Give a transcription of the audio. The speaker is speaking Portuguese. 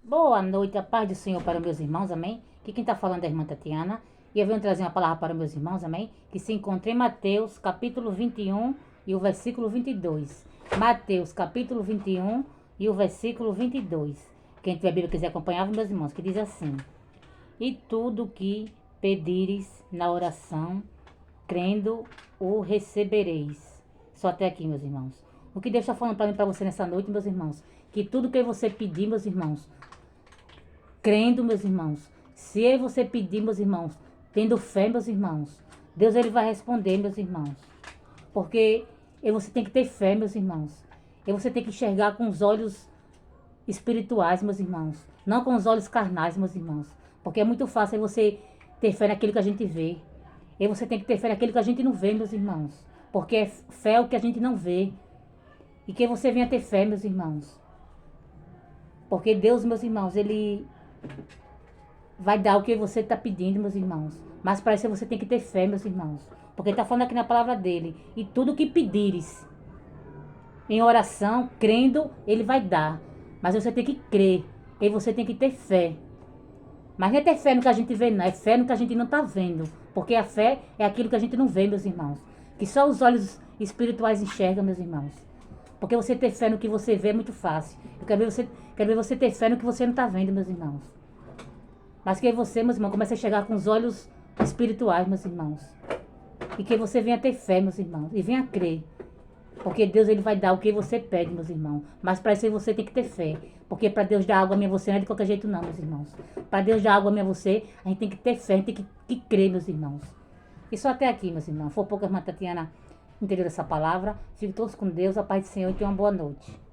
Boa noite, a paz do Senhor para meus irmãos, amém? Aqui quem está falando é a irmã Tatiana. E eu venho trazer uma palavra para meus irmãos, amém? Que se encontra em Mateus, capítulo 21 e o versículo 22. Mateus, capítulo 21 e o versículo 22. Quem tiver a Bíblia quiser acompanhar, meus irmãos, que diz assim: E tudo que pedires na oração, crendo, o recebereis. Só até aqui, meus irmãos. O que Deus está falando para mim e para você nessa noite, meus irmãos? Que tudo que você pedir, meus irmãos, crendo, meus irmãos, se você pedir, meus irmãos, tendo fé, meus irmãos, Deus ele vai responder, meus irmãos. Porque você tem que ter fé, meus irmãos. E você tem que enxergar com os olhos espirituais, meus irmãos. Não com os olhos carnais, meus irmãos. Porque é muito fácil você ter fé naquilo que a gente vê. E você tem que ter fé naquilo que a gente não vê, meus irmãos. Porque fé é o que a gente não vê. E que você venha ter fé, meus irmãos. Porque Deus, meus irmãos, ele vai dar o que você está pedindo, meus irmãos. Mas para isso você tem que ter fé, meus irmãos. Porque ele está falando aqui na palavra dele. E tudo que pedires em oração, crendo, ele vai dar. Mas você tem que crer. E você tem que ter fé. Mas não é ter fé no que a gente vê, não. É fé no que a gente não está vendo. Porque a fé é aquilo que a gente não vê, meus irmãos. Que só os olhos espirituais enxergam, meus irmãos. Porque você ter fé no que você vê é muito fácil. Eu quero ver você ter fé no que você não está vendo, meus irmãos. Mas que você, meus irmãos, comece a chegar com os olhos espirituais, meus irmãos. E que você venha ter fé, meus irmãos. E venha crer. Porque Deus ele vai dar o que você pede, meus irmãos. Mas para isso você tem que ter fé. Porque para Deus dar algo a mim a você não é de qualquer jeito não, meus irmãos. Para Deus dar algo a mim a você, a gente tem que ter fé, a gente tem que crer, meus irmãos. E só até aqui, meus irmãos. Foi pouco a irmã Tatiana entendeu essa palavra. Fiquem todos com Deus, a paz do Senhor e tenham uma boa noite.